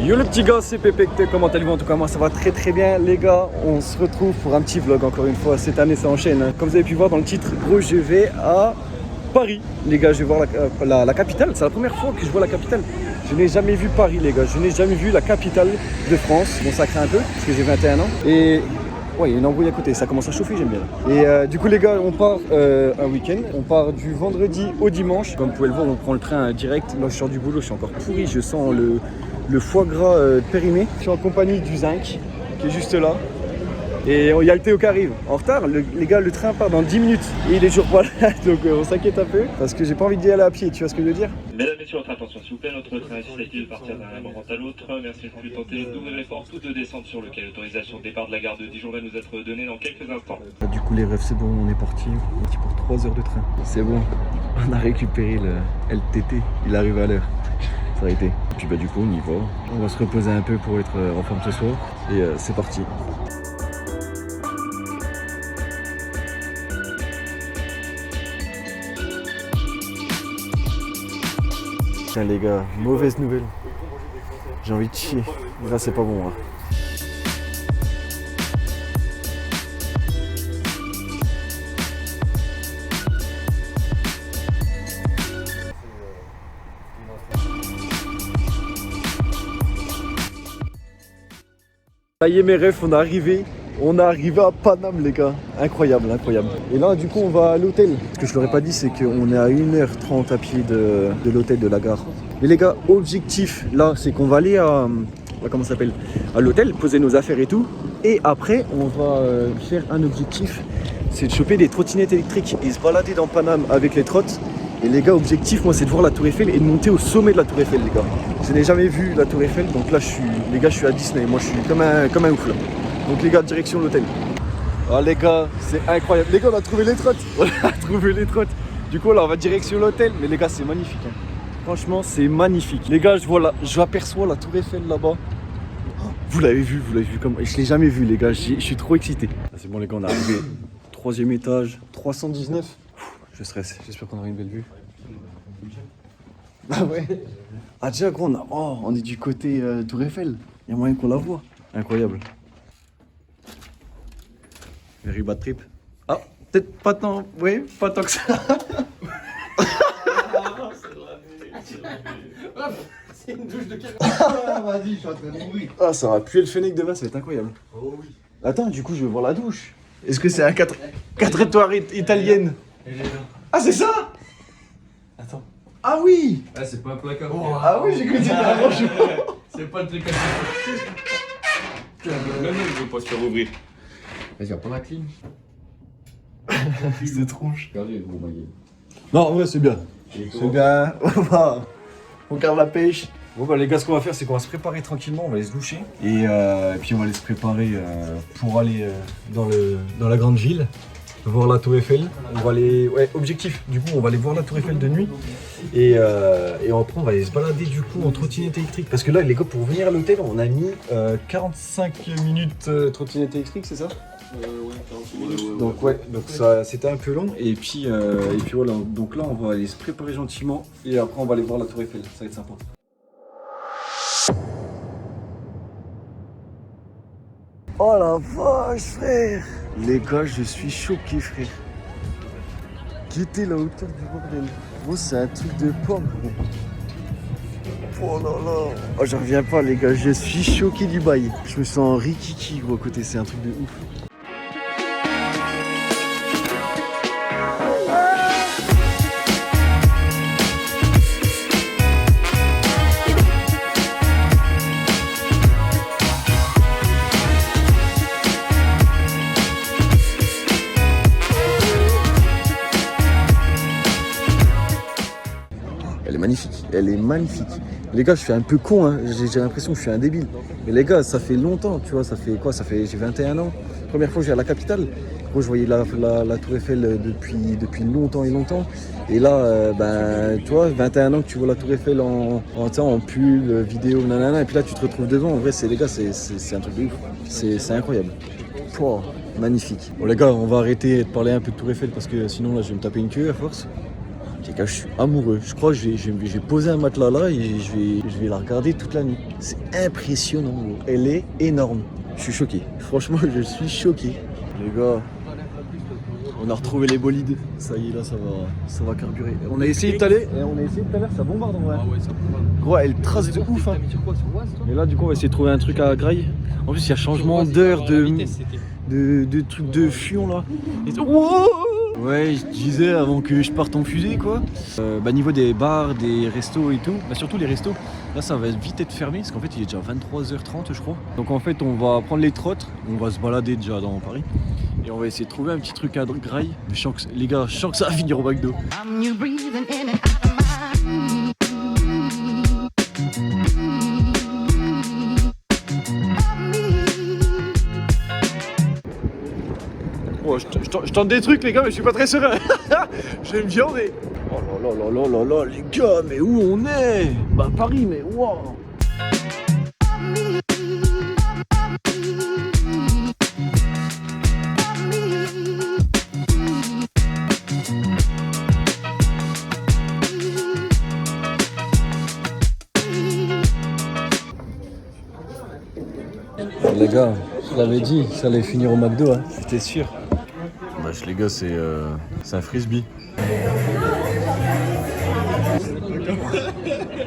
Yo les petits gars, c'est Pépé, comment allez-vous? En tout cas moi ça va très bien les gars. On se retrouve pour un petit vlog encore une fois. Cette année ça enchaîne hein. Comme vous avez pu voir dans le titre, gros je vais à Paris. Les gars, je vais voir la capitale. C'est la première fois que je vois la capitale. Je n'ai jamais vu Paris les gars. Je n'ai jamais vu la capitale de France. Bon ça craint un peu parce que j'ai 21 ans. Et ouais, il y a une embrouille à côté, ça commence à chauffer, j'aime bien. Et du coup les gars, on part un week-end. On part du vendredi au dimanche. Comme vous pouvez le voir, on prend le train direct. Là je sors du boulot, je suis encore pourri. Je sens le foie gras périmé. Je suis en compagnie du Zinc qui est juste là. Et il y a le Théo qui arrive en retard. Les gars, le train part dans 10 minutes et il est toujours pas là. Donc on s'inquiète un peu parce que j'ai pas envie d'y aller à pied. Tu vois ce que je veux dire? Mesdames, Messieurs, votre attention s'il vous plaît. Notre train est susceptible de partir d'un moment à l'autre. Merci de plus tenter d'ouvrir les portes ou de descendre sur lequel l'autorisation de départ de la gare de Dijon va nous être donnée dans quelques instants. Du coup les refs c'est bon, on est parti. On est parti pour 3 heures de train. C'est bon, on a récupéré le LTT. Il arrive à l'heure. Ça a été. Et puis du coup on y va. On va se reposer un peu pour être en forme ce soir. Et c'est parti. Tiens les gars, mauvaise nouvelle. J'ai envie de chier. Là c'est pas bon. Hein. Ça y est mes refs, on est arrivé. On est arrivé à Paname les gars. Incroyable, incroyable. Et là du coup on va à l'hôtel. Ce que je leur ai pas dit c'est qu'on est à 1h30 à pied de l'hôtel de la gare. Mais les gars, objectif là c'est qu'on va aller à comment ça s'appelle, à l'hôtel, poser nos affaires et tout. Et après on va faire un objectif, c'est de choper des trottinettes électriques et se balader dans Paname avec les trottes. Et les gars, objectif moi c'est de voir la tour Eiffel et de monter au sommet de la tour Eiffel les gars. Je n'ai jamais vu la tour Eiffel, donc là je suis à Disney, moi je suis comme un ouf là. Donc les gars, direction l'hôtel. Ah les gars, c'est incroyable. Les gars, on a trouvé les trottes. On a trouvé les trottes. Du coup là on va direction l'hôtel. Mais les gars, c'est magnifique hein. Franchement c'est magnifique. Les gars, j'aperçois la tour Eiffel là-bas. Vous l'avez vu comme. Je l'ai jamais vu les gars, je suis trop excité. Ah, c'est bon les gars, on est arrivé. 3e étage, 319. Je stresse, j'espère qu'on aura une belle vue. Ah ouais. Ah déjà gros, on est du côté Tour Eiffel. Il y a moyen qu'on la voit. Incroyable. Very bad trip. Ah, peut-être pas tant. Oui, pas tant que ça. C'est une douche de caractère. Ah, vas-y, je suis en train de mourir. Ah, ça va puer le fennec demain, ça va être incroyable. Oh oui. Attends, du coup, je vais voir la douche. Est-ce que c'est un 4 étoiles italienne? Ah, c'est ça? Attends. Ah oui! Ah, c'est pas un placard. Oh, ah oui, j'ai cru que c'était un range. C'est pas le truc à faire. Même il veut pas se faire ouvrir. Vas-y, on prend la clim. C'est tronche. Regardez, gros maguet. Non, en vrai, c'est bien. C'est bien. On garde la pêche. Bon, bah, les gars, ce qu'on va faire, c'est qu'on va se préparer tranquillement. On va aller se doucher. Et puis, on va aller se préparer pour aller dans la grande ville. Voir la tour Eiffel. On va aller. Ouais, objectif. Du coup, on va aller voir la tour Eiffel de nuit. Et après, on va aller se balader du coup en trottinette électrique. Parce que là, les gars, pour venir à l'hôtel, on a mis 45 minutes trottinette électrique, c'est ça? Ouais, 46 minutes. Donc ouais, donc ça c'était un peu long. Et puis voilà. Donc là, on va aller se préparer gentiment. Et après, on va aller voir la tour Eiffel. Ça va être sympa. Oh la vache, frère! Les gars, je suis choqué, frère. Quitter la hauteur du bordel. Gros, c'est un truc de pomme, gros. Oh là là. Oh, j'en reviens pas, les gars. Je suis choqué du bail. Je me sens rikiki, gros, à côté. C'est un truc de ouf. Elle est magnifique. Les gars, je suis un peu con, hein. J'ai l'impression que je suis un débile. Mais les gars, ça fait longtemps, tu vois, ça fait quoi? J'ai 21 ans. Première fois que j'ai à la capitale. Gros, je voyais la tour Eiffel depuis longtemps et longtemps. Et là, tu vois, 21 ans que tu vois la tour Eiffel en pub, vidéo, nanana. Et puis là, tu te retrouves devant. En vrai, les gars, c'est un truc de ouf. C'est incroyable. Pouah, magnifique. Bon les gars, on va arrêter de parler un peu de tour Eiffel parce que sinon, là, je vais me taper une queue à force. Les gars, je suis amoureux. Je crois que je vais poser un matelas là et je vais la regarder toute la nuit. C'est impressionnant, gros. Elle est énorme. Je suis choqué. Franchement, je suis choqué. Les gars, on a retrouvé les bolides. Ça y est, là, ça va carburer. On a essayé tout à l'heure, ça bombarde en vrai. Ah ouais, ça bombarde. Gros, elle trace de ouf. Hein. Et là, du coup, on va essayer de trouver un truc à Graille. En plus, il y a changement d'heure, de trucs de fion là. Et... Wow, ouais, je disais avant que je parte en fusée quoi. Niveau des bars, des restos et tout, surtout les restos, là ça va vite être fermé parce qu'en fait il est déjà 23h30 je crois. Donc en fait on va prendre les trottes, on va se balader déjà dans Paris et on va essayer de trouver un petit truc à Graille. Les gars, je sens que ça va finir au McDo. Oh, je tente des trucs les gars mais je suis pas très serein. Je vais me viander. Oh là les gars, mais où on est? Bah Paris, mais waouh. Les gars, je l'avais dit, ça allait finir au McDo, hein. J'étais sûr. Wesh les gars, c'est un frisbee.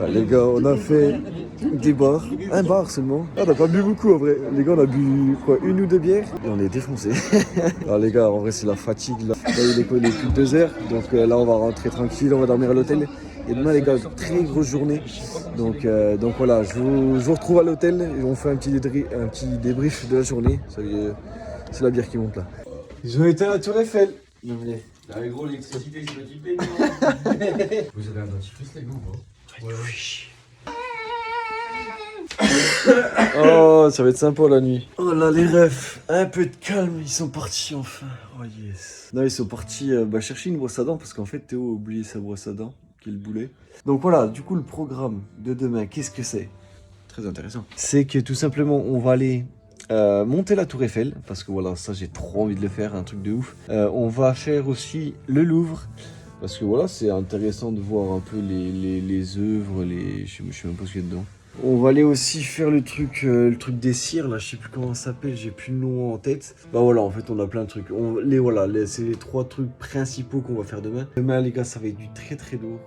Ouais, les gars, on a fait des bars, un bar seulement. Ah, on a pas bu beaucoup en vrai. Les gars, on a bu quoi, 1 ou 2 bières et on est défoncés. Alors les gars, en vrai, c'est la fatigue là. Là il est plus de 2 heures, donc là on va rentrer tranquille, on va dormir à l'hôtel. Et demain les gars, très grosse journée. Donc voilà, je vous retrouve à l'hôtel et on fait un petit débrief de la journée. C'est la bière qui monte là. Ils ont éteint la tour Eiffel. Non mais... Ah mais gros, l'électricité c'est pas typé. Vous avez un dentifrice les gars ou pas? Ouais. Oh, ça va être sympa la nuit. Oh là les refs, un peu de calme, ils sont partis enfin. Oh yes. Non, ils sont partis chercher une brosse à dents parce qu'en fait Théo a oublié sa brosse à dents, qu'il boulet. Donc voilà, du coup le programme de demain, qu'est-ce que c'est? Très intéressant. C'est que tout simplement on va aller monter la tour Eiffel, parce que voilà, ça j'ai trop envie de le faire, un truc de ouf. On va faire aussi le Louvre, parce que voilà, c'est intéressant de voir un peu les œuvres, je sais même pas ce qu'il y a dedans. On va aller aussi faire le truc des cires, là, je sais plus comment ça s'appelle, j'ai plus le nom en tête. Bah voilà, en fait on a plein de trucs. C'est les 3 trucs principaux qu'on va faire demain. Demain les gars, ça va être du très très lourd.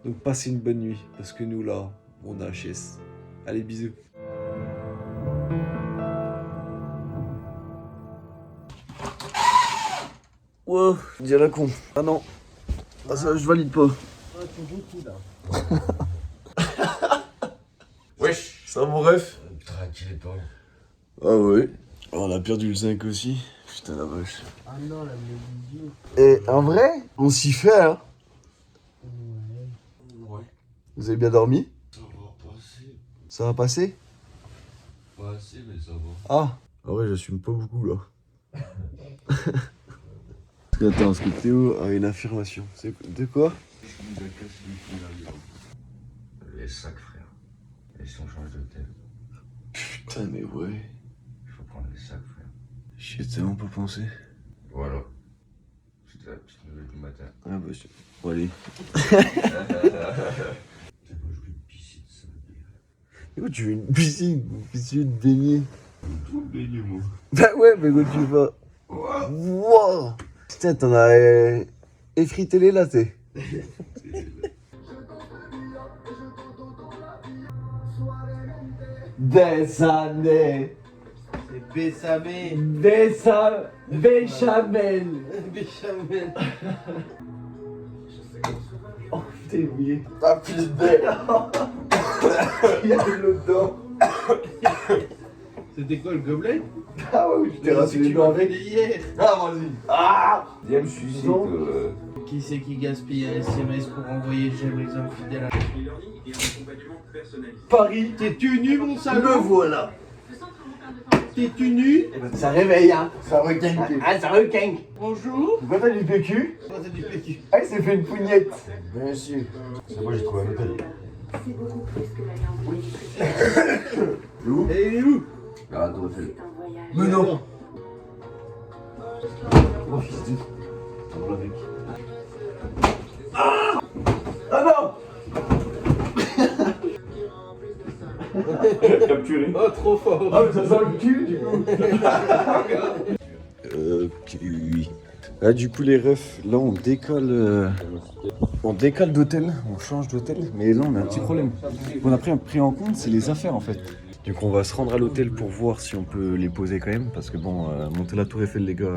Donc passez une bonne nuit, parce que nous là, on a HS. Allez, bisous. Wow, je dis à la con. Ah non. Ah ça, je valide pas. Wesh. Ça mon ref. Tranquille toi. Ah ouais. Oh, on a perdu le zinc aussi. Putain la vache. Ah non, la vidéo. Et en vrai, on s'y fait hein. Ouais. Vous avez bien dormi? Ça va passer. Ça va passer? Pas assez mais ça va. Ah. En vrai, j'assume pas beaucoup là. Attends, parce que Théo a une affirmation. C'est de quoi? Les sacs frère. Et si on change d'hôtel? Putain mais ouais. Il faut prendre les sacs frère. J'y ai tellement pas pensé. Voilà. C'était la petite nouvelle du matin. Ah bah je... Bon allez. C'est moi je veux une piscine ça veut dire. Écoute, tu veux une piscine de baigner? Tout baigner moi. Bah ouais, mais quand tu vas... Wow. Putain, t'en as effrité les latés. Des années. C'est Bessamé. Béchamel. Béchamel. Oh putain, mouillé. Ah putain. Il y a de l'eau dedans. C'était quoi le gobelet? Ah ouais, je t'ai rasé les dents avec. hier. Ah vas-y. Ah. Deuxième suicide. Qui c'est qui gaspille un SMS pour envoyer j'aime les infidèles à... Paris. T'es-tu nu mon Le salaud? voilà. T'es-tu nu? Ça réveille hein. Ça requinque. Ah ça requinque. Bonjour. Pourquoi t'as du PQ? Toi t'as du PQ. Ah il s'est fait une pougnette. Bien sûr. Moi j'ai trouvé un hôtel. C'est beaucoup plus que la langue. Où? Et il est où? La tour Eiffel. C'est un voyage. Mais non. Oh fils de... On va avec. Capturé. Oh, trop fort. Ah, mais ça sent le cul, du coup. Oui. Là, du coup, les refs, là, on décale d'hôtel, on change d'hôtel, mais là, on a un petit problème. On a pris en compte, c'est les affaires, en fait. Donc, on va se rendre à l'hôtel pour voir si on peut les poser quand même, parce que bon, monter la Tour Eiffel, les gars,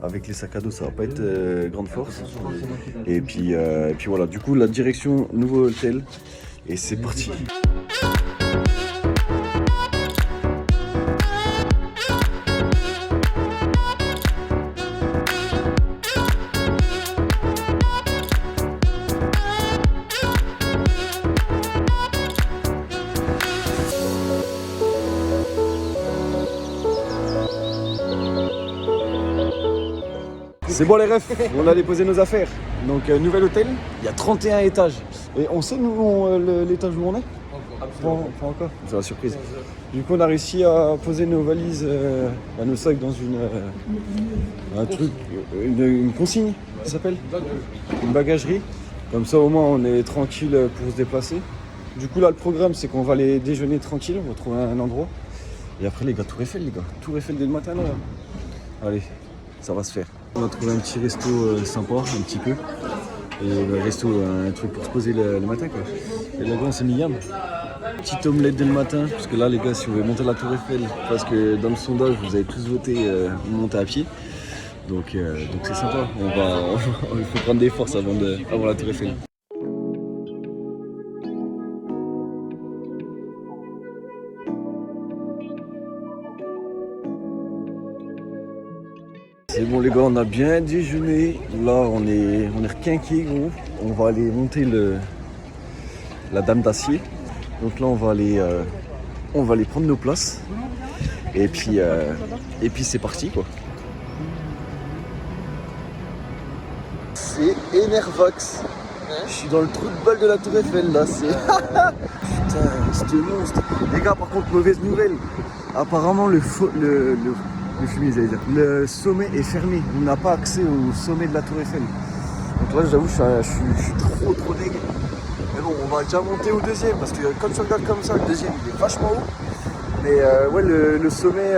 avec les sacs à dos, ça va pas être grande force. Et puis voilà, du coup, la direction, nouveau hôtel, et c'est parti. C'est bon les refs, on a déposé nos affaires. Donc nouvel hôtel, il y a 31 étages. Et on sait nous l'étage où on est ? Pas encore. C'est la surprise. Du coup on a réussi à poser nos valises, nos sacs dans une consigne, ça s'appelle ? Une bagagerie. Comme ça au moins on est tranquille pour se déplacer. Du coup là le programme c'est qu'on va aller déjeuner tranquille, on va trouver un endroit. Et après les gars, Tour Eiffel les gars. Tour Eiffel dès le matin là. Allez, ça va se faire. On a trouvé un petit resto sympa, un petit peu. Et le resto, un truc pour se poser le matin quoi. Et là-bas on s'est mis yam. Petite omelette dès le matin, parce que là les gars si vous voulez monter la Tour Eiffel, parce que dans le sondage vous avez tous voté monter à pied. Donc c'est sympa, il faut prendre des forces avant la Tour Eiffel. C'est bon les gars, on a bien déjeuné. Là on est requinqués gros. On va aller monter la Dame d'Acier. Donc là on va aller prendre nos places. Et puis c'est parti quoi. C'est Enervox. Je suis dans le trou de balle de la Tour Eiffel là, c'est. Putain, c'était monstre. Les gars par contre mauvaise nouvelle. Apparemment le sommet est fermé. On n'a pas accès au sommet de la Tour Eiffel. Donc là j'avoue je suis trop dégueu. Mais bon on va déjà monter au deuxième parce que quand tu regardes comme ça le deuxième il est vachement haut. Mais ouais le sommet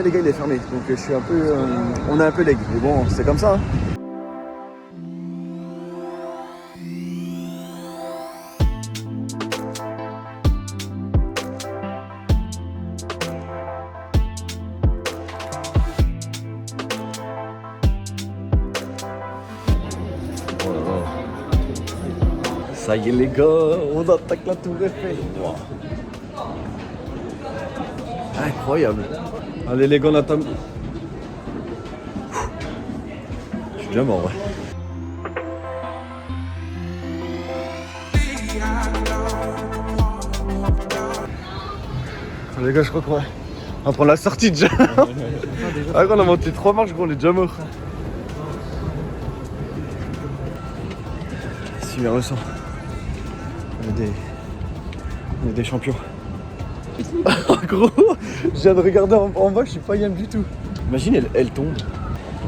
les gars il est fermé. Donc je suis un peu. On est un peu deg. Mais bon c'est comme ça hein. Ça y est les gars, on attaque la Tour Eiffel. Wow. Incroyable. Allez les gars, on attend. Je suis déjà mort ouais. Les gars, je crois qu'on va prendre la sortie déjà. Ah, on a monté 3 marches, gros, on est déjà mort. Super le sang. On est des champions. Gros, je viens de regarder en bas, je suis pas yam du tout. Imagine, elle tombe.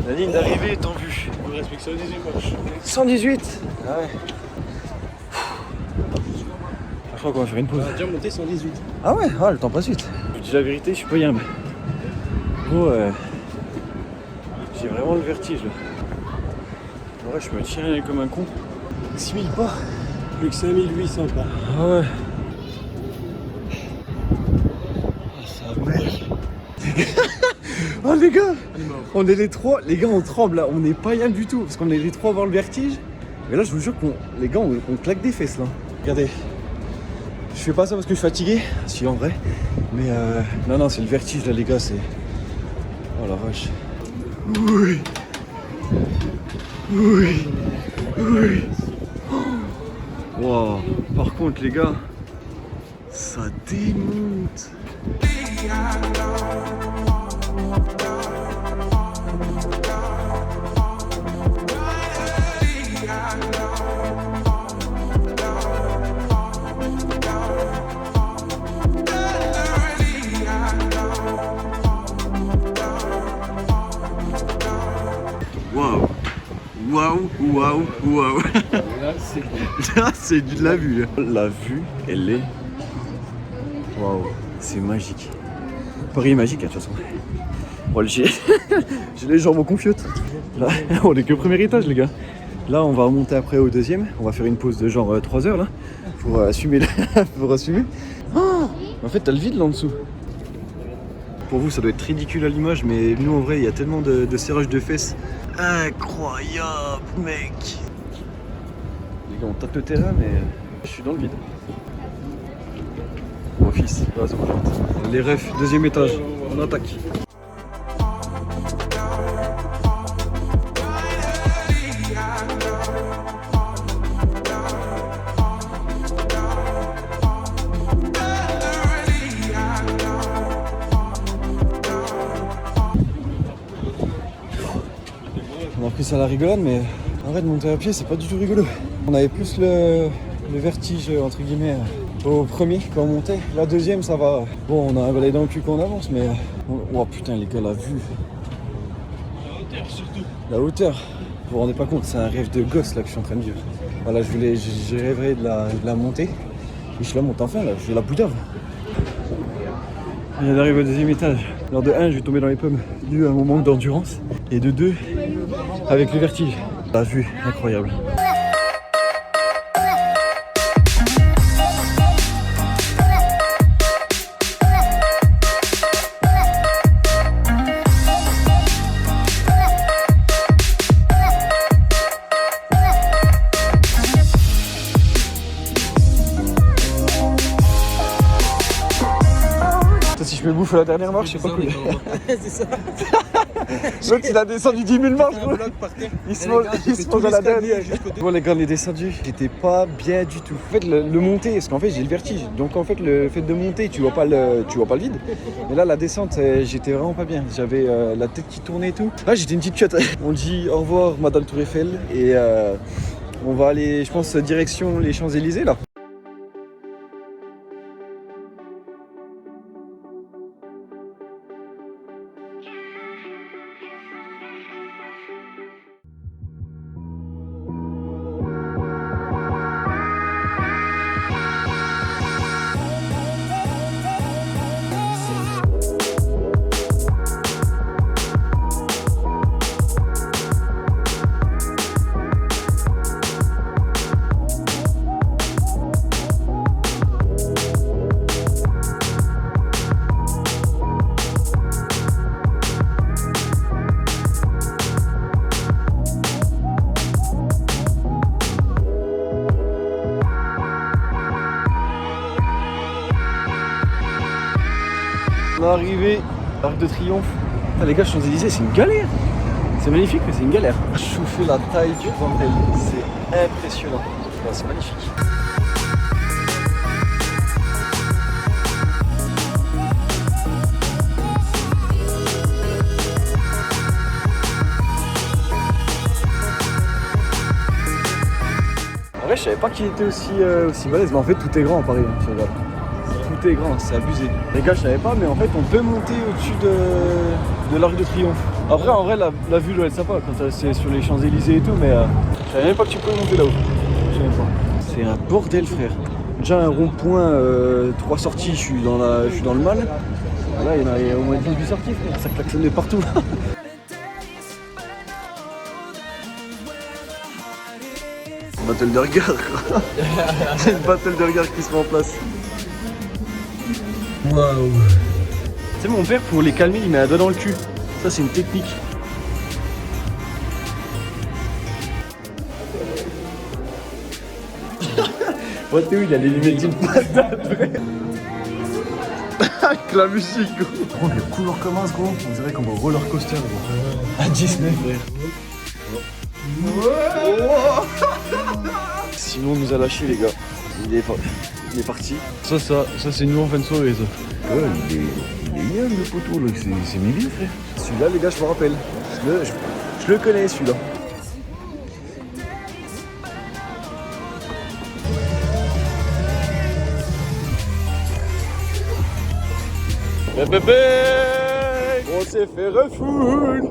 La ligne d'arrivée est en vue. Il reste plus que 118 marches. 118 ah ouais. Je crois qu'on va faire une pause. On a déjà monté 118. Ah ouais, le temps passe vite. Je vous dis la vérité, je suis pas yam. Gros, j'ai vraiment le vertige là. Ouais, je me tiens comme un con. 6000 pas. Plus que 5800 pas. Ah ouais. Ah ça merde. Oh les gars, on est les trois, les gars on tremble là, on n'est pas yam du tout parce qu'on est les trois à avoir le vertige. Mais là je vous jure les gars on claque des fesses là. Regardez, je fais pas ça parce que je suis fatigué, si en vrai. Mais non c'est le vertige là les gars, c'est. Oh la vache. Oui. Wow. Par contre les gars, ça démonte. Waouh. Là c'est de la vue. La vue elle est. Waouh. C'est magique. Paris est magique, hein, de toute façon. Bon, j'ai les jambes au confiote. Là, on est que au premier étage, les gars. Là, on va remonter après au deuxième. On va faire une pause de genre 3 heures là pour assumer. Pour assumer. Oh, en fait, t'as le vide là en dessous. Pour vous, ça doit être ridicule à l'image, mais nous en vrai, il y a tellement de serrage de fesses. Incroyable, mec. Les gars, on tape le terrain, mais je suis dans le vide. Mon fils, vas-y, on rentre. Les refs, deuxième étage, on attaque. On a pris ça à la rigolade, mais en vrai de monter à pied c'est pas du tout rigolo. On avait plus le vertige entre guillemets au premier quand on montait. La deuxième ça va. Bon, on a un balai dans le cul quand on avance, mais oh putain les gars, la vue. La hauteur surtout. La hauteur. Vous vous rendez pas compte, c'est un rêve de gosse là que je suis en train de vivre. Voilà, je rêverais de la monter. Et je la monte enfin là, j'ai la bouillarde. On vient d'arriver au deuxième étage. Alors de 1, je vais tomber dans les pommes dû à mon manque d'endurance. Et de 2, avec le vertige. La vue, incroyable. Si je me bouffe à la dernière marche, c'est pas cool. C'est ça. L'autre il a descendu 10 000 marches, gros. Il se mange à la dernière. Bon les gars, on est descendu. J'étais pas bien du tout. En fait, le monter, parce qu'en fait j'ai le vertige. Donc en fait, le fait de monter, tu vois pas le vide. Mais là, la descente, j'étais vraiment pas bien. J'avais la tête qui tournait et tout. Là, j'étais une petite chiotte. On dit au revoir, Madame Tour Eiffel. Et on va aller, je pense, direction les Champs-Élysées là. On est arrivé, Arc de Triomphe. Ah, les gars, Champs-Élysées, c'est une galère. C'est magnifique, mais c'est une galère. Chauffer la taille du bordel, c'est impressionnant. Ouais, c'est magnifique. En vrai, je savais pas qu'il était aussi balèze, mais en fait, tout est grand à Paris, hein, tu regardes. Tout est grand, c'est abusé. Les gars, je savais pas, mais en fait, on peut monter au-dessus de l'Arc de Triomphe. Après, en vrai, la vue doit être sympa quand c'est sur les Champs-Élysées et tout, mais je savais même pas que tu pouvais monter là-haut. Je savais pas. C'est un bordel, frère. Déjà, un rond-point, 3 sorties, je suis dans le mal. Là, il y a au moins 18 sorties, frère. Ça klaxonne de partout. Battle de regard, quoi. C'est une battle de regard qui se met en place. Waouh. Tu sais, mon père, pour les calmer, il met un doigt dans le cul. Ça, c'est une technique. Ouais, Théo, il a les lunettes d'une patate, frère. Avec la musique, gros. Oh, le couloir commence, gros. On dirait qu'on va au roller coaster, gros. À Disney, frère. Simon nous a lâché, les gars. Il est parti. Ça c'est nous en fin de soirée, ça. Ouais, il est bien le poteau là, c'est mignon, frère. Celui-là, les gars, je me rappelle. Je le connais, celui-là. Bébé, on s'est fait refouler.